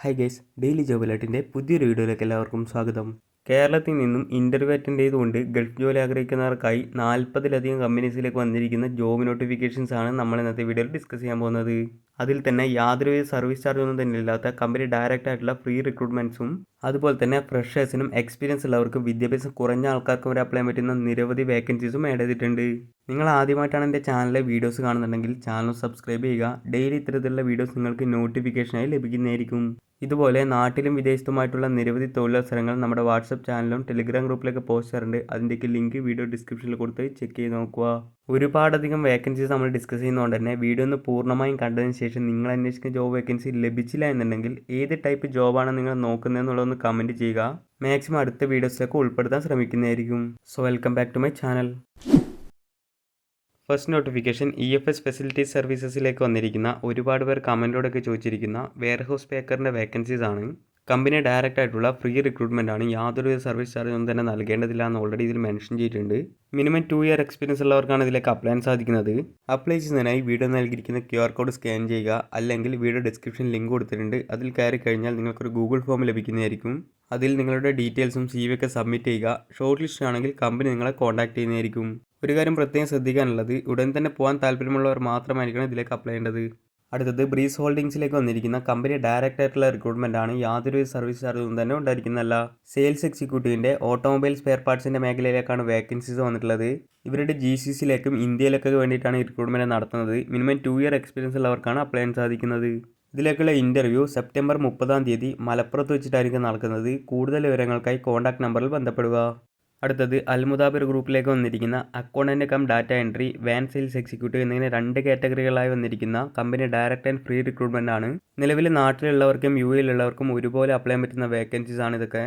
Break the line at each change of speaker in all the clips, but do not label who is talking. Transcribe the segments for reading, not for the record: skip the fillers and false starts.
Hi guys, daily job അലേർട്ടിൻ്റെ പുതിയൊരു വീഡിയോയിലേക്ക് എല്ലാവർക്കും സ്വാഗതം. കേരളത്തിൽ നിന്നും ഇൻ്റർവ്യൂ അറ്റൻഡ് ചെയ്തുകൊണ്ട് ഗൾഫ് ജോലി ആഗ്രഹിക്കുന്നവർക്കായി 40ലധികം കമ്പനീസിലേക്ക് വന്നിരിക്കുന്ന ജോബ് നോട്ടിഫിക്കേഷൻസ് ആണ് നമ്മൾ ഇന്നത്തെ വീഡിയോയിൽ ഡിസ്കസ് ചെയ്യാൻ പോകുന്നത്. അതിൽ തന്നെ യാതൊരുവിധ സർവീസ് ചാർജ് ഒന്നും തന്നെ ഇല്ലാത്ത കമ്പനി ഡയറക്റ്റ് ആയിട്ടുള്ള ഫ്രീ റിക്രൂട്ട്മെൻറ്റ്സും അതുപോലെ തന്നെ ഫ്രഷേഴ്സിനും എക്സ്പീരിയൻസ് ഉള്ളവർക്കും വിദ്യാഭ്യാസം കുറഞ്ഞ ആൾക്കാർക്കും വരെ അപ്ലൈ ചെയ്യാൻ പറ്റുന്ന നിരവധി വേക്കൻസീസും ആഡ് ചെയ്തിട്ടുണ്ട്. നിങ്ങൾ ആദ്യമായിട്ടാണ് എൻ്റെ ചാനലിലെ വീഡിയോസ് കാണുന്നുണ്ടെങ്കിൽ ചാനൽ സബ്സ്ക്രൈബ് ചെയ്യുക. ഡെയിലി ഇത്തരത്തിലുള്ള വീഡിയോസ് നിങ്ങൾക്ക് നോട്ടിഫിക്കേഷനായി ലഭിക്കുന്നതായിരിക്കും. ഇതുപോലെ നാട്ടിലും വിദേശത്തുമായിട്ടുള്ള നിരവധി തൊഴിലവസരങ്ങൾ നമ്മുടെ വാട്സപ്പ് ചാനലിലും ടെലിഗ്രാം ഗ്രൂപ്പിലൊക്കെ പോസ്റ്റ് ചെയ്യാറുണ്ട്. അതിൻ്റെയൊക്കെ ലിങ്ക് വീഡിയോ ഡിസ്ക്രിപ്ഷനിൽ കൊടുത്ത് ചെക്ക് ചെയ്ത് നോക്കുക. ഒരുപാടധികം വേക്കൻസീസ് നമ്മൾ ഡിസ്കസ് ചെയ്യുന്നതുകൊണ്ട് തന്നെ വീഡിയോ ഒന്ന് പൂർണ്ണമായും കണ്ടതിന് ശേഷം നിങ്ങൾ അന്വേഷിക്കുന്ന ജോബ് വേക്കൻസി ലഭിച്ചില്ല എന്നുണ്ടെങ്കിൽ ഏത് ടൈപ്പ് ജോബാണ് നിങ്ങൾ നോക്കുന്നതെന്നുള്ളതൊന്ന് കമൻറ്റ് ചെയ്യുക. മാക്സിമം അടുത്ത വീഡിയോസിലേക്ക് ഉൾപ്പെടുത്താൻ ശ്രമിക്കുന്നതായിരിക്കും. So welcome back to my channel. First notification EFS facilities സർവീസസിലേക്ക് വന്നിരിക്കുന്ന ഒരുപാട് പേർ കമൻറ്റിലൂടെയൊക്കെ ചോദിച്ചിരിക്കുന്ന വെയർഹൗസ് പേക്കറിൻ്റെ വേക്കൻസീസ് ആണ്. കമ്പനി ഡയറക്റ്റ് ആയിട്ടുള്ള ഫ്രീ റിക്രൂട്ട്മെൻ്റ് ആണ്. യാതൊരു സർവീസ് ചാർജ് ഒന്നും തന്നെ നൽകേണ്ടതില്ല എന്ന് ഓൾറെഡി ഇതിൽ മെൻഷൻ ചെയ്തിട്ടുണ്ട്. മിനിമം 2 ഇയർ എക്സ്പീരിയൻസ് ഉള്ളവർക്കാണ് ഇതിലേക്ക് അപ്ലൈ ചെയ്യാൻ സാധിക്കുന്നത്. അപ്ലൈ ചെയ്യുന്നതിനായി വീഡിയോ നൽകിയിരിക്കുന്ന QR കോഡ് സ്കാൻ ചെയ്യുക, അല്ലെങ്കിൽ വീഡിയോ ഡിസ്ക്രിപ്ഷൻ ലിങ്ക് കൊടുത്തിട്ടുണ്ട്. അതിൽ കയറി കഴിഞ്ഞാൽ നിങ്ങൾക്കൊരു ഗൂഗിൾ ഫോം ലഭിക്കുന്നതായിരിക്കും. അതിൽ നിങ്ങളുടെ ഡീറ്റെയിൽസും CV ഒക്കെ സബ്മിറ്റ് ചെയ്യുക. ഷോർട്ട് ലിസ്റ്റ് ആണെങ്കിൽ കമ്പനി നിങ്ങളെ കോൺടാക്ട് ചെയ്യുന്നതായിരിക്കും. ഒരു കാര്യം പ്രത്യേകം ശ്രദ്ധിക്കാനുള്ളത്, ഉടൻ തന്നെ പോകാൻ താല്പര്യമുള്ളവർ മാത്രമായിരിക്കണം ഇതിലേക്ക് അപ്ലൈ ചെയ്യേണ്ടത്. അടുത്തത് ബ്രീസ് ഹോൾഡിംഗ്സിലേക്ക് വന്നിരിക്കുന്ന കമ്പനി ഡയറക്റ്റ് ആയിട്ടുള്ള റിക്രൂട്ട്മെൻ്റ് ആണ്. യാതൊരു സർവീസ് ചാർജൊന്നും തന്നെ ഉണ്ടായിരിക്കുന്നതല്ല. സെയിൽസ് എക്സിക്യൂട്ടീവിൻ്റെ ഓട്ടോമൊബൈൽ സ്പെയർ പാർട്സിൻ്റെ മേഖലയിലേക്കാണ് വേക്കൻസീസ് വന്നിട്ടുള്ളത്. ഇവരുടെ GCCയിലേക്കും ഇന്ത്യയിലേക്കൊക്കെ വേണ്ടിയിട്ടാണ് ഈ റിക്രൂട്ട്മെൻറ്റ് നടത്തുന്നത്. മിനിമം 2 ഇയർ എക്സ്പീരിയൻസ് ഉള്ളവർക്കാണ് അപ്ലൈ ചെയ്യാൻ സാധിക്കുന്നത്. ഇതിലേക്കുള്ള ഇൻ്റർവ്യൂ സെപ്റ്റംബർ 30 മലപ്പുറത്ത് വെച്ചിട്ടായിരിക്കും നടക്കുന്നത്. കൂടുതൽ വിവരങ്ങൾക്കായി കോൺടാക്ട് നമ്പറിൽ ബന്ധപ്പെടുക. അടുത്തത് അൽമുദാബിർ ഗ്രൂപ്പിലേക്ക് വന്നിരിക്കുന്ന accountant come data entry, van sales executive എന്നിങ്ങനെ 2 കാറ്റഗറികളായി വന്നിരിക്കുന്ന company direct and free recruitment ആണ്. നിലവിൽ നാട്ടിലുള്ളവർക്കും UAE-ലുള്ളവർക്കും ഒരുപോലെ അപ്ലൈ ചെയ്യാൻ പറ്റുന്ന വേക്കൻസീസ് ആണ് ഇതൊക്കെ.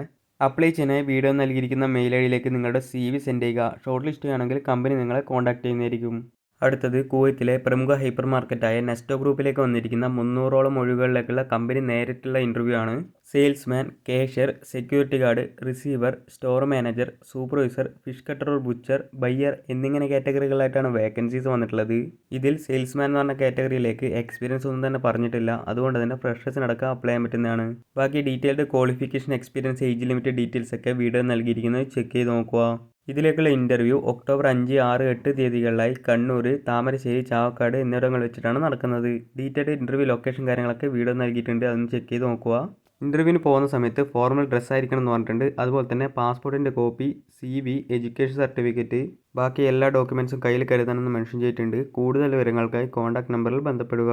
അപ്ലൈ ചെയ്യാനായി വീഡിയോ നൽകിയിരിക്കുന്ന മെയിൽ ഐഡിയിലേക്ക് നിങ്ങളുടെ CV സെൻഡ് ചെയ്യുക. ഷോർട്ട് ലിസ്റ്റ് ആണെങ്കിൽ കമ്പനി നിങ്ങളെ കോൺടാക്ട് ചെയ്യുന്നതായിരിക്കും. അടുത്തത് കുവൈത്തിലെ പ്രമുഖ ഹൈപ്പർ മാർക്കറ്റായ നെസ്റ്റോ ഗ്രൂപ്പിലേക്ക് വന്നിരിക്കുന്ന 300ഓളം ഒഴിവുകളിലേക്കുള്ള കമ്പനി നേരിട്ടുള്ള ഇൻ്റർവ്യൂ ആണ്. Salesman, cashier, security guard, receiver, store manager, supervisor, fish cutter or butcher, buyer എന്നിങ്ങനെ കാറ്റഗറികളായിട്ടാണ് വേക്കൻസീസ് വന്നിട്ടുള്ളത്. ഇതിൽ സെയിൽസ്മാൻ എന്ന് പറഞ്ഞ കാറ്റഗറിയിലേക്ക് എക്സ്പീരിയൻസ് ഒന്നും തന്നെ പറഞ്ഞിട്ടില്ല. അതുകൊണ്ട് തന്നെ ഫ്രഷേഴ്സിനടക്കം അപ്ലൈ ചെയ്യാൻ പറ്റുന്നതാണ്. ബാക്കി detailed qualification, experience, age limit details ഒക്കെ വീഡിയോ നൽകിയിരിക്കുന്നത് ചെക്ക് ചെയ്ത് നോക്കുക. ഇതിലേക്കുള്ള ഇൻ്റർവ്യൂ ഒക്ടോബർ 5, 6, 8 തീയതികളിലായി കണ്ണൂർ, താമരശ്ശേരി, ചാവക്കാട് എന്നിവിടങ്ങളിൽ വെച്ചിട്ടാണ് നടക്കുന്നത്. ഡീറ്റെയിൽഡ് ഇൻ്റർവ്യൂ ലൊക്കേഷൻ കാര്യങ്ങളൊക്കെ വീഡിയോ നൽകിയിട്ടുണ്ട്. അതൊന്ന് ചെക്ക് ചെയ്ത് നോക്കുക. ഇൻ്റർവ്യൂവിന് പോകുന്ന സമയത്ത് ഫോർമൽ ഡ്രസ്സ് ആയിരിക്കണം എന്ന് പറഞ്ഞിട്ടുണ്ട്. അതുപോലെ തന്നെ പാസ്പോർട്ടിൻ്റെ കോപ്പി, CV, എഡ്യൂക്കേഷൻ സർട്ടിഫിക്കറ്റ്, ബാക്കി എല്ലാ ഡോക്യുമെൻറ്റ്സും കയ്യിൽ കരുതാനെന്ന് മെൻഷൻ ചെയ്തിട്ടുണ്ട്. കൂടുതൽ വിവരങ്ങൾക്കായി കോൺടാക്ട് നമ്പറിൽ ബന്ധപ്പെടുക.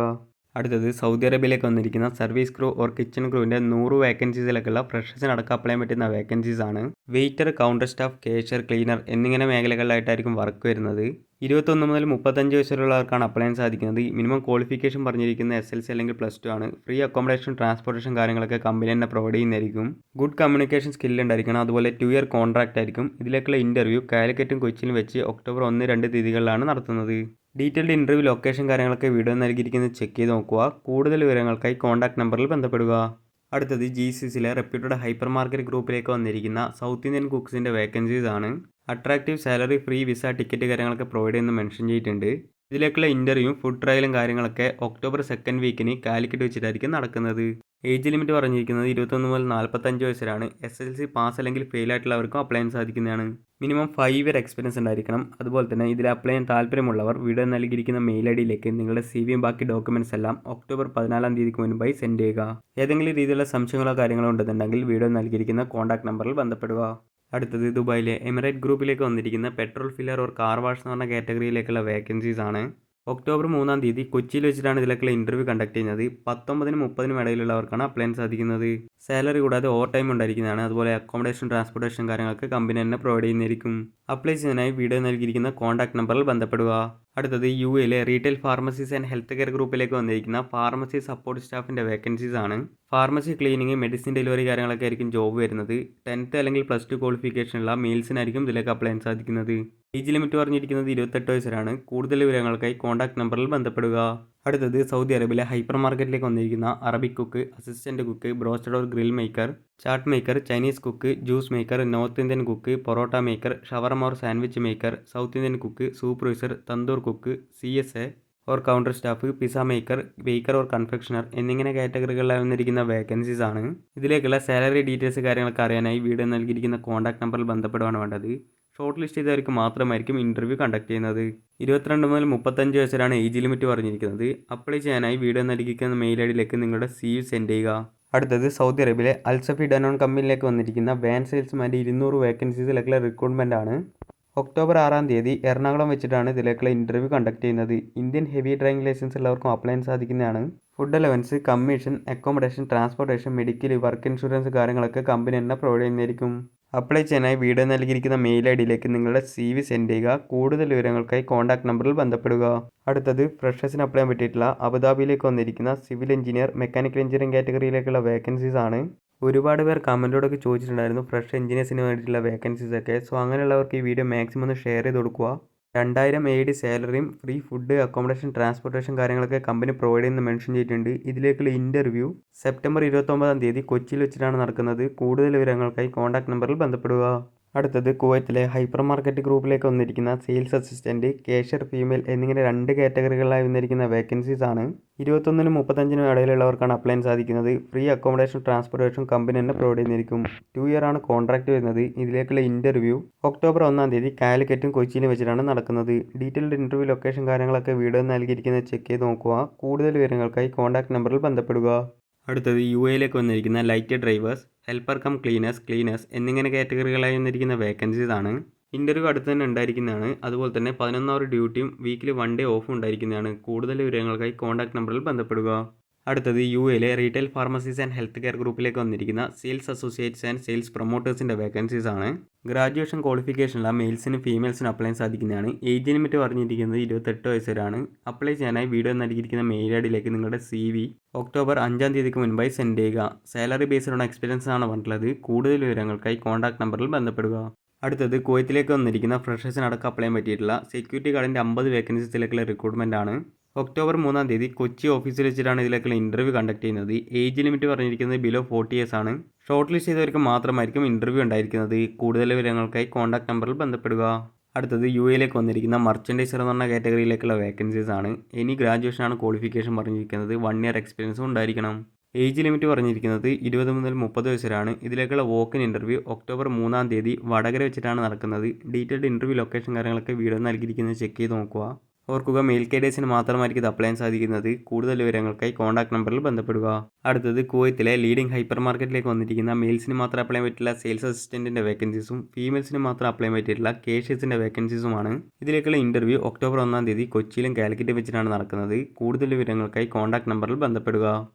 അടുത്തത് സൗദി അറേബ്യയിലേക്ക് വന്നിരിക്കുന്ന സർവീസ് ക്രൂ ഓർ കിച്ചൺ ക്രൂവിൻ്റെ 100 വേക്കൻസീസിലേക്കുള്ള ഫ്രഷേഴ്സിനടക്കം അപ്ലൈ ചെയ്യാൻ പറ്റുന്ന വേക്കൻസീസ് ആണ്. Waiter, counter staff, cashier, cleaner എന്നിങ്ങനെ മേഖലകളിലായിട്ടായിരിക്കും വർക്ക് വരുന്നത്. 21 മുതൽ 35 വയസ്സുള്ളവർക്കാണ് അപ്ലൈ ചെയ്യാൻ സാധിക്കുന്നത്. മിനിമം ക്വാളിഫിക്കേഷൻ പറഞ്ഞിരിക്കുന്ന SLC അല്ലെങ്കിൽ +2 ആണ്. ഫ്രീ അക്കോമഡേഷൻ, ട്രാൻസ്പോർട്ടേഷൻ കാര്യങ്ങളൊക്കെ കമ്പനി തന്നെ പ്രൊവൈഡ് ചെയ്യുന്നതായിരിക്കും. ഗുഡ് കമ്മ്യൂണിക്കേഷൻ സ്കിൽ ഉണ്ടായിരിക്കണം. അതുപോലെ 2 ഇയർ കോൺട്രാക്റ്റ് ആയിരിക്കും. ഇതിലേക്കുള്ള ഇൻ്റർവ്യൂ കാലിക്കറ്റും കൊച്ചിയിലും വെച്ച് ഒക്ടോബർ 1, 2 തീയതികളിലാണ് നടത്തുന്നത്. ഡീറ്റെയിൽഡ് ഇൻ്റർവ്യൂ ലൊക്കേഷൻ കാര്യങ്ങളൊക്കെ വീഡിയോ നൽകിയിരിക്കുന്നത് ചെക്ക് ചെയ്ത് നോക്കുക. കൂടുതൽ വിവരങ്ങൾക്കായി കോൺടാക്ട് നമ്പറിൽ ബന്ധപ്പെടുക. അടുത്തത് GCCയിലെ റെപ്യൂട്ടഡ് ഹൈപ്പർ മാർക്കറ്റ് ഗ്രൂപ്പിലേക്ക് വന്നിരിക്കുന്ന സൗത്ത് ഇന്ത്യൻ കുക്സിൻ്റെ വേക്കൻസീസ് ആണ്. Attractive salary, free visa, ticket കാര്യങ്ങളൊക്കെ പ്രൊവൈഡ് ചെയ്യുന്ന മെൻഷൻ ചെയ്തിട്ടുണ്ട്. ഇതിലേക്കുള്ള ഇൻ്റർവ്യൂവും ഫുഡ് ട്രയലും കാര്യങ്ങളൊക്കെ ഒക്ടോബർ 2 വീക്കിന് കാലിക്കറ്റ് വെച്ചിട്ടായിരിക്കും നടക്കുന്നത്. ഏജ് ലിമിറ്റ് പറഞ്ഞിരിക്കുന്നത് 21 മുതൽ 45 വയസ്സിലാണ്. SLC പാസ് അല്ലെങ്കിൽ ഫെയിൽ ആയിട്ടുള്ളവർക്കും അപ്ലൈ ചെയ്യാൻ സാധിക്കുന്നതാണ്. മിനിമം 5 ഇയർ എക്സ്പീരിയൻസ് ഉണ്ടായിരിക്കണം. അതുപോലെ തന്നെ ഇതിൽ അപ്ലൈ ചെയ്യാൻ താല്പര്യമുള്ളവർ വീഡിയോ നൽകിയിരിക്കുന്ന മെയിൽ ഐഡിയിലേക്ക് നിങ്ങളുടെ CVയും ബാക്കി ഡോക്യുമെൻറ്റ്സ് എല്ലാം ഒക്ടോബർ 14 മുൻപായി സെൻഡ് ചെയ്യുക. ഏതെങ്കിലും രീതിയിലുള്ള സംശയങ്ങളോ കാര്യങ്ങളോ ഉണ്ടെന്നുണ്ടെങ്കിൽ വീഡിയോ നൽകിയിരിക്കുന്ന കോൺടാക്ട് നമ്പറിൽ ബന്ധപ്പെടുക. അടുത്തത് ദുബായിലെ എമിറേറ്റ് ഗ്രൂപ്പിലേക്ക് വന്നിരിക്കുന്ന petrol filler or car wash എന്ന് പറഞ്ഞ കാറ്റഗറിയിലേക്കുള്ള വേക്കൻസീസ് ആണ്. ഒക്ടോബർ 3 കൊച്ചിയിൽ വെച്ചിട്ടാണ് ഇതിലേക്കുള്ള ഇൻ്റർവ്യൂ കണ്ടക്ട് ചെയ്യുന്നത്. 19-നും 30-നും ഇടയിലുള്ളവർക്കാണ് അപ്ലൈ ചെയ്യാൻ സാധിക്കുന്നത്. സാലറി കൂടാതെ ഓവർ ടൈം ഉണ്ടായിരിക്കുന്നതാണ്. അതുപോലെ അക്കോമഡേഷൻ, ട്രാൻസ്പോർട്ടേഷൻ കാര്യങ്ങളൊക്കെ കമ്പനി തന്നെ പ്രൊവൈഡ് ചെയ്യുന്നതായിരിക്കും. അപ്ലൈ ചെയ്യുന്നതിനായി വീഡിയോ നൽകിയിരിക്കുന്ന കോൺടാക്ട് നമ്പറിൽ ബന്ധപ്പെടുക. അടുത്തത് UAE retail pharmacies and health care ഗ്രൂപ്പിലേക്ക് വന്നിരിക്കുന്ന ഫാർമസി സപ്പോർട്ട് സ്റ്റാഫിൻ്റെ വേക്കൻസീസ് ആണ്. ഫാർമസി ക്ലീനിങ്, മെഡിസിൻ ഡെലിവറി കാര്യങ്ങളൊക്കെ ആയിരിക്കും ജോബ് വരുന്നത്. 10th അല്ലെങ്കിൽ +2 ക്വാളിഫിക്കേഷനുള്ള മെയിൽസിനായിരിക്കും ഇതിലേക്ക് അപ്ലൈ ചെയ്യാൻ സാധിക്കുന്നത്. ഏജ് ലിമിറ്റ് പറഞ്ഞിരിക്കുന്നത് 28 വയസ്സിലാണ്. കൂടുതൽ വിവരങ്ങൾക്കായി കോൺടാക്ട് നമ്പറിൽ ബന്ധപ്പെടുക. അടുത്തത് സൗദി അറേബ്യയിലെ ഹൈപ്പർ മാർക്കറ്റിലേക്ക് വന്നിരിക്കുന്ന Arabic cook, assistant cook, broasted or grill maker, chaat maker, Chinese cook, juice maker, North Indian cook, parotta maker, shawarma or sandwich maker, South Indian cook, supervisor, tandoor cook, CSA, or counter staff, pizza maker, baker or confectioner എന്നിങ്ങനെ കാറ്റഗറികളിലായി വന്നിരിക്കുന്ന vacancies ആണ്. ഇതിലേക്കുള്ള salary details കാര്യങ്ങളൊക്കെ അറിയാനായി video നൽകിയിരിക്കുന്ന contact നമ്പറിൽ ബന്ധപ്പെടുകയാണ് വേണ്ടത്. ഷോർട്ട് ലിസ്റ്റ് ചെയ്തവർക്ക് മാത്രമായിരിക്കും ഇൻ്റർവ്യൂ കണ്ടക്ട് ചെയ്യുന്നത്. 22 മുതൽ 35 വയസ്സിലാണ് ഏജ് ലിമിറ്റ് പറഞ്ഞിരിക്കുന്നത്. അപ്ലൈ ചെയ്യാനായി വീഡിയോ നൽകിയിരിക്കുന്ന മെയിൽ ഐ ഡിയിലേക്ക് നിങ്ങളുടെ CV സെൻഡ് ചെയ്യുക. അടുത്തത് സൗദി അറേബ്യയിലെ അൽസഫി ഡനോൺ കമ്പനിയിലേക്ക് വന്നിരിക്കുന്ന വാൻ സെയിൽസ്മാൻ്റെ 200 വേക്കൻസീസിലേക്കുള്ള റിക്രൂട്ട്മെൻ്റ് ആണ്. ഒക്ടോബർ 6-ാം തീയതി എറണാകുളം വെച്ചിട്ടാണ് ഇതിലേക്കുള്ള ഇൻ്റർവ്യൂ കണ്ടക്ട് ചെയ്യുന്നത്. ഇന്ത്യൻ ഹെവി ഡ്രൈവിംഗ് ലൈസൻസ് ഉള്ളവർക്കും അപ്ലൈ ചെയ്യാൻ സാധിക്കുന്നതാണ്. Food allowance, commission, accommodation, transportation, medical, work insurance കാര്യങ്ങളൊക്കെ കമ്പനി തന്നെ പ്രൊവൈഡ് ചെയ്യുന്നതായിരിക്കും. അപ്ലൈ ചെയ്യാനായി വീഡിയോ നൽകിയിരിക്കുന്ന മെയിൽ ഐ ഡിയിലേക്ക് നിങ്ങളുടെ CV സെൻഡ് ചെയ്യുക. കൂടുതൽ വിവരങ്ങൾക്കായി കോൺടാക്ട് നമ്പറിൽ ബന്ധപ്പെടുക. അടുത്തത് ഫ്രഷേഴ്സിന് അപ്ലൈ ചെയ്യാൻ പറ്റിയിട്ടുള്ള അബുദാബിയിലേക്ക് വന്നിരിക്കുന്ന സിവിൽ എഞ്ചിനീയർ, മെക്കാനിക്കൽ എഞ്ചിനീയറിംഗ് കാറ്റഗറിയിലേക്കുള്ള വേക്കൻസീസ് ആണ്. ഒരുപാട് പേർ കമൻറ്റോടൊക്കെ ചോദിച്ചിട്ടുണ്ടായിരുന്നു ഫ്രഷ് എഞ്ചിനീയേഴ്സിന് വേണ്ടിയിട്ടുള്ള വേക്കൻസീസൊക്കെ. സോ അങ്ങനെയുള്ളവർക്ക് ഈ വീഡിയോ മാക്സിമം ഒന്ന് ഷെയർ ചെയ്ത് കൊടുക്കുക. 2000 AED സാലറിയും ഫ്രീ ഫുഡ്, അക്കോമഡേഷൻ, ട്രാൻസ്പോർട്ടേഷൻ കാര്യങ്ങളൊക്കെ കമ്പനി പ്രൊവൈഡ് ചെയ്യുന്ന മെൻഷൻ ചെയ്തിട്ടുണ്ട്. ഇതിലേക്കുള്ള ഇൻ്റർവ്യൂ സെപ്റ്റംബർ 29-ാം തീയതി കൊച്ചിയിൽ വെച്ചിട്ടാണ് നടക്കുന്നത്. കൂടുതൽ വിവരങ്ങൾക്കായി കോൺടാക്ട് നമ്പറിൽ ബന്ധപ്പെടുക. അടുത്തത് കുവൈത്തിലെ ഹൈപ്പർ മാർക്കറ്റ് ഗ്രൂപ്പിലേക്ക് വന്നിരിക്കുന്ന സെയിൽസ് അസിസ്റ്റൻറ്റ്, കാഷ്യർ ഫീമെയിൽ എന്നിങ്ങനെ 2 കാറ്റഗറികളിലായി വന്നിരിക്കുന്ന വേക്കൻസീസ് ആണ്. 21-നും 35-നും ഇടയിലുള്ളവർക്കാണ് അപ്ലൈ ചെയ്യാൻ സാധിക്കുന്നത്. ഫ്രീ അക്കോമഡേഷൻ, ട്രാൻസ്പോർട്ടേഷൻ കമ്പനി തന്നെ പ്രൊവൈഡ് ചെയ്തിരിക്കും. 2 ഇയർ ആണ് കോൺട്രാക്ട് വരുന്നത്. ഇതിലേക്കുള്ള ഇൻ്റർവ്യൂ ഒക്ടോബർ 1-ാം തീയതി കാലിക്കറ്റും കൊച്ചിയിലും വെച്ചിട്ടാണ് നടക്കുന്നത്. ഡീറ്റെയിൽഡ് ഇൻ്റർവ്യൂ ലൊക്കേഷൻ കാര്യങ്ങളൊക്കെ വീഡിയോ നൽകിയിരിക്കുന്നത് ചെക്ക് ചെയ്ത് നോക്കുക. കൂടുതൽ വിവരങ്ങൾക്കായി കോൺടാക്ട് നമ്പറിൽ ബന്ധപ്പെടുക. അടുത്തത് UAE-ലേക്ക് വന്നിരിക്കുന്ന light drivers, helper cum cleaners എന്നിങ്ങനെ കാറ്റഗറികളായി വന്നിരിക്കുന്ന വേക്കൻസീസ് ആണ്. ഇൻ്റർവ്യൂ അടുത്ത് തന്നെ ഉണ്ടായിരിക്കുന്നതാണ്. അതുപോലെ തന്നെ 11 അവർ ഡ്യൂട്ടിയും വീക്കിലി 1 ഡേ ഓഫും ഉണ്ടായിരിക്കുന്നതാണ്. കൂടുതൽ വിവരങ്ങൾക്കായി കോൺടാക്ട് നമ്പറിൽ ബന്ധപ്പെടുക. അടുത്തത് UAE-ലെ retail pharmacies and health care ഗ്രൂപ്പിലേക്ക് വന്നിരിക്കുന്ന സെയിൽസ് അസോസിയേറ്റ്സ് ആൻഡ് സെയിൽസ് പ്രൊമോട്ടേഴ്സിൻ്റെ വേക്കൻസീസ് ആണ്. ഗ്രാജുവേഷൻ ക്വാളിഫിക്കേഷനുള്ള മെയിൽസിനും ഫീമെയിൽസിനും അപ്ലൈ ചെയ്യാൻ സാധിക്കുന്നതാണ്. ഏജ് ലിമിറ്റ് പറഞ്ഞിരിക്കുന്നത് 28 വയസ്സ് വരെയാണ്. അപ്ലൈ ചെയ്യാനായി വീഡിയോ നൽകിയിരിക്കുന്ന മെയിൽ ഐ ഡിയിലേക്ക് നിങ്ങളുടെ CV ഒക്ടോബർ 5-ാം തീയതിക്ക് മുൻപായി സെൻഡ് ചെയ്യുക. സാലറി ബേസ്ഡ് ഓൺ എക്സ്പീരിയൻസ് ആണ് പറഞ്ഞിട്ടുള്ളത്. കൂടുതൽ വിവരങ്ങൾക്കായി കോൺടാക്ട് നമ്പറിൽ ബന്ധപ്പെടുക. അടുത്തത് കുവൈത്തിലേക്ക് വന്നിരിക്കുന്ന ഫ്രഷേഴ്സിനടക്കം അപ്ലൈ ചെയ്യാൻ പറ്റിയിട്ടുള്ള സെക്യൂരിറ്റി ഗാർഡിൻ്റെ 50 വേക്കൻസീസിലേക്കുള്ള റിക്രൂട്ട്മെൻ്റ് ആണ്. ഒക്ടോബർ 3-ാം തീയതി കൊച്ചി ഓഫീസിൽ വെച്ചിട്ടാണ് ഇതിലേക്കുള്ള ഇൻ്റർവ്യൂ കണ്ടക്ട് ചെയ്യുന്നത്. ഏജ് ലിമിറ്റ് പറഞ്ഞിരിക്കുന്നത് ബിലോ 40 ഇയേഴ്സ് ആണ്. ഷോർട്ട് ലിസ്റ്റ് ചെയ്തവർക്ക് മാത്രമായിരിക്കും ഇൻ്റർവ്യൂ ഉണ്ടായിരിക്കുന്നത്. കൂടുതൽ വിവരങ്ങൾക്കായി കോൺടാക്ട് നമ്പറിൽ ബന്ധപ്പെടുക. അടുത്തത് UAE-ലേക്ക് വന്നിരിക്കുന്ന മർച്ചൻഡൈസർ എന്ന് പറഞ്ഞ കാറ്റഗറിയിലേക്കുള്ള വേക്കൻസീസ് ആണ്. ഇനി ഗ്രാജുവേഷനാണ് ക്വാളിഫിക്കേഷൻ പറഞ്ഞിരിക്കുന്നത്. 1 ഇയർ എക്സ്പീരിയൻസും ഉണ്ടായിരിക്കണം. ഏജ് ലിമിറ്റ് പറഞ്ഞിരിക്കുന്നത് 20 മുതൽ 30 വയസ്സ് വരെയാണ്. ഇതിലേക്കുള്ള വോക്കിൻ ഇൻ്റർവ്യൂ ഒക്ടോബർ 3-ആം തീയതി വടകര വെച്ചിട്ടാണ് നടക്കുന്നത്. ഡീറ്റെയിൽഡ് ഇൻ്റർവ്യൂ ലൊക്കേഷൻ കാര്യങ്ങളൊക്കെ വീഡിയോ നൽകിയിരിക്കുന്നത് ചെക്ക് ചെയ്ത് നോക്കുക. ഓർക്കുക, മെയിൽ കേഡേഴ്സിന് മാത്രമായിരിക്കും ഇത് അപ്ലൈ ചെയ്യാൻ സാധിക്കുന്നത്. കൂടുതൽ വിവരങ്ങൾക്കായി കോൺടാക്ട് നമ്പറിൽ ബന്ധപ്പെടുക. അടുത്തത് കുവൈത്തിലെ ലീഡിംഗ് ഹൈപ്പർ മാർക്കറ്റിലേക്ക് വന്നിരിക്കുന്ന മെയിൽസിന് മാത്രം അപ്ലൈ ചെയ്യാൻ പറ്റില്ല സെയിൽസ് അസിസ്റ്റൻറ്റിൻ്റെ വേക്കൻസീസും ഫീമെയിൽസിന് മാത്രം അപ്ലൈ ചെയ്യാൻ പറ്റിയിട്ടുള്ള കേഷ്യസിൻ്റെ വേക്കൻസീസുമാണ്. ഇതിലേക്കുള്ള ഇൻ്റർവ്യൂ ഒക്ടോബർ 1-ആം തീയതി കൊച്ചിയിലും കാലിക്കറ്റും വെച്ചിട്ടാണ് നടക്കുന്നത്. കൂടുതൽ വിവരങ്ങൾക്കായി കോൺടാക്ട് നമ്പറിൽ ബന്ധപ്പെടുക.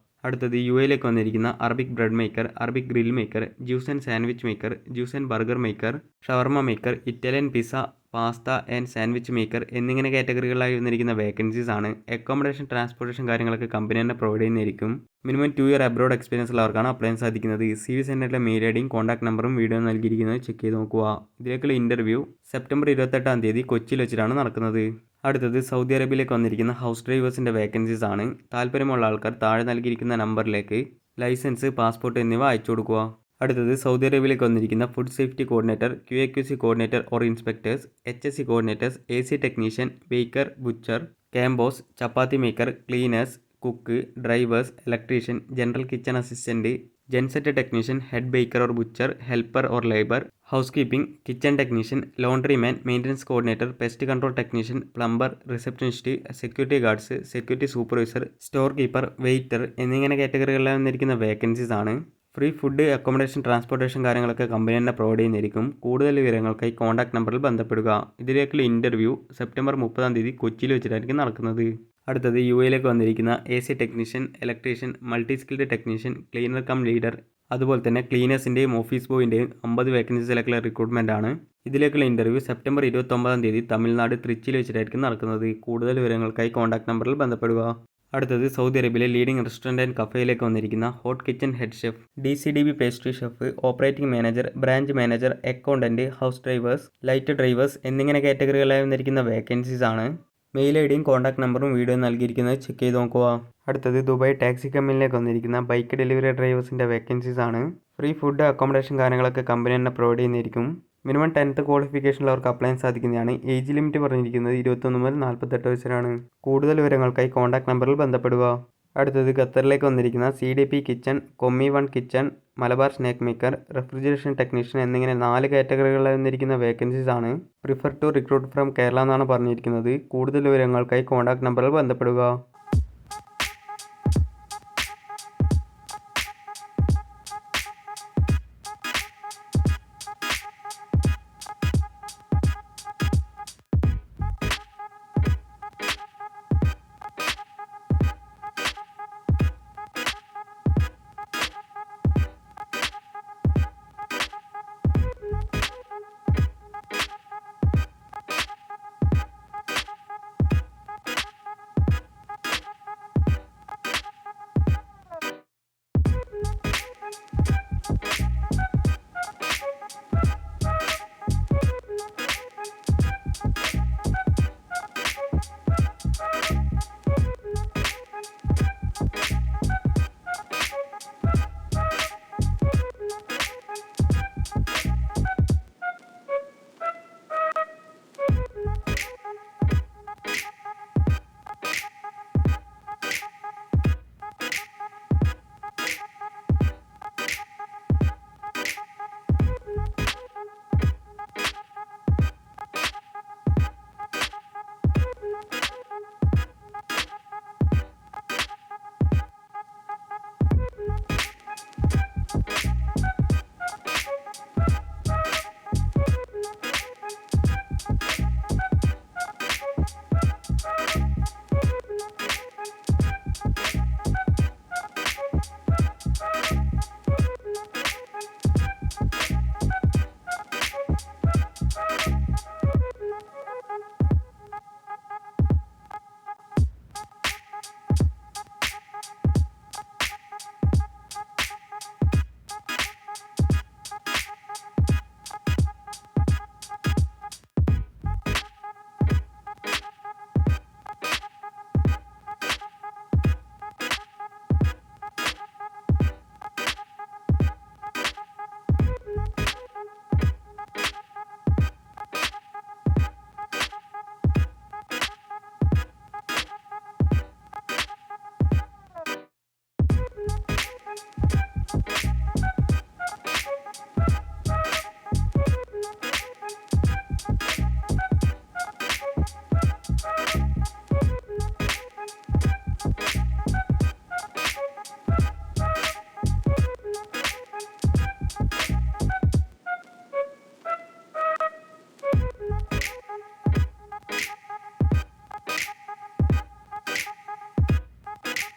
അടുത്തത് UAE-ലേക്ക് വന്നിരിക്കുന്ന Arabic bread maker, Arabic grill maker, juice and sandwich maker, juice and burger maker, shawarma maker, Italian pizza, pasta and sandwich maker എന്നിങ്ങനെ കാറ്റഗറികളായി വന്നിരിക്കുന്ന വേക്കൻസീസ് ആണ്. അക്കോമഡേഷൻ, ട്രാൻസ്പോർട്ടേഷൻ കാര്യങ്ങളൊക്കെ കമ്പനി തന്നെ പ്രൊവൈഡ് ചെയ്യുന്നതായിരിക്കും. മിനിമം 2 ഇയർ അബ്രോഡ് എക്സ്പീരിയൻസ് ഉള്ളവർക്കാണ് apply ചെയ്യാൻ സാധിക്കുന്നത്. CV സെൻറ്ററിലെ മെയിൽ ഐഡിയും കോൺടാക്ട് നമ്പറും വീഡിയോ നൽകിയിരിക്കുന്നത് ചെക്ക് ചെയ്ത് നോക്കുക. ഇതിലേക്കുള്ള ഇൻ്റർവ്യൂ സെപ്റ്റംബർ 28-ആം തീയതി കൊച്ചിയിൽ വെച്ചിട്ടാണ് നടക്കുന്നത്. അടുത്തത് സൗദി അറേബ്യയിലേക്ക് വന്നിരിക്കുന്ന ഹൗസ് ഡ്രൈവേഴ്സിൻ്റെ വേക്കൻസീസ് ആണ്. താല്പര്യമുള്ള ആൾക്കാർ താഴെ നൽകിയിരിക്കുന്ന നമ്പറിലേക്ക് ലൈസൻസ്, പാസ്പോർട്ട് എന്നിവ അയച്ചു കൊടുക്കുക. അടുത്തത് സൗദി അറേബ്യയിലേക്ക് വന്നിരിക്കുന്ന food safety coordinator, QAQC coordinator or inspectors, HSC coordinators, AC technician, baker, butcher, camp boss, chapati maker, cleaners, cook, drivers, electrician, general kitchen assistant, genset technician, head baker or butcher, helper or labour, housekeeping, kitchen technician, laundry man, maintenance coordinator, pest control technician, plumber, receptionist, security guards, security supervisor, storekeeper, waiter എന്നിങ്ങനെ കാറ്റഗറികളിൽ വന്നിരിക്കുന്ന vacancies ആണ്. Free food, accommodation, transportation കാര്യങ്ങളൊക്കെ company തന്നെ provide ചെയ്യുന്നതായിരിക്കും. കൂടുതൽ വിവരങ്ങൾക്കായി contact നമ്പറിൽ ബന്ധപ്പെടുക. ഇതിലേക്കുള്ള ഇൻ്റർവ്യൂ സെപ്റ്റംബർ 30-ആം തീയതി കൊച്ചിയിൽ വെച്ചിട്ടായിരിക്കും നടക്കുന്നത്. അടുത്തത് UAE-ലേക്ക് വന്നിരിക്കുന്ന AC technician, electrician, multi skilled technician, cleaner cum leader, അതുപോലെ തന്നെ ക്ലീനേഴ്സിൻ്റെയും ഓഫീസ് ബോയിൻ്റെയും 50 വേക്കൻസീസിലേക്കുള്ള റിക്രൂട്ട്മെൻ്റ് ആണ്. ഇതിലേക്കുള്ള ഇൻ്റർവ്യൂ സെപ്റ്റംബർ 29-ആം തീയതി തമിഴ്നാട് ത്രിച്ചിയിൽ വെച്ചിട്ടായിരിക്കും നടക്കുന്നത്. കൂടുതൽ വിവരങ്ങൾക്കായി കോൺടാക്ട് നമ്പറിൽ ബന്ധപ്പെടുക. അടുത്തത് സൗദി അറേബ്യയിലെ ലീഡിംഗ് റെസ്റ്റോറൻറ്റ് ആൻഡ് കഫേയിലേക്ക് വന്നിരിക്കുന്ന hot kitchen head chef, DCDB pastry chef, operating manager, branch manager, accountant, house drivers, light drivers എന്നിങ്ങനെ കാറ്റഗറികളായി വന്നിരിക്കുന്ന വേക്കൻസീസ് ആണ്. മെയിൽ ഐഡിയും കോൺടാക്ട് നമ്പറും വീഡിയോ നൽകിയിരിക്കുന്നത് ചെക്ക് ചെയ്ത് നോക്കുക. അടുത്തത് ദുബായ് ടാക്സി കമ്പനിയിലേക്ക് വന്നിരിക്കുന്ന ബൈക്ക് ഡെലിവറി ഡ്രൈവേഴ്സിൻ്റെ വേക്കൻസീസ് ആണ്. ഫ്രീ ഫുഡ്, അക്കോമഡേഷൻ കാര്യങ്ങളൊക്കെ കമ്പനി തന്നെ പ്രൊവൈഡ് ചെയ്യുന്നതായിരിക്കും. മിനിമം 10th ക്വാളിഫിക്കേഷനിലവർക്ക് അപ്ലൈ ചെയ്യാൻ സാധിക്കുന്നതാണ്. ഏജ് ലിമിറ്റ് പറഞ്ഞിരിക്കുന്നത് 21 മുതൽ 48 വയസ്സിലാണ്. കൂടുതൽ വിവരങ്ങൾക്കായി കോൺടാക്ട് നമ്പറിൽ ബന്ധപ്പെടുക. അടുത്തത് ഖത്തറിലേക്ക് വന്നിരിക്കുന്ന CDP kitchen, commis 1 kitchen, Malabar snack maker, refrigeration technician എന്നിങ്ങനെ 4 കാറ്റഗറികളിലായി വന്നിരിക്കുന്ന വേക്കൻസീസ് ആണ്. Prefer to recruit from Kerala എന്നാണ് പറഞ്ഞിരിക്കുന്നത്. കൂടുതൽ വിവരങ്ങൾക്കായി കോൺടാക്ട് നമ്പറിൽ ബന്ധപ്പെടുക.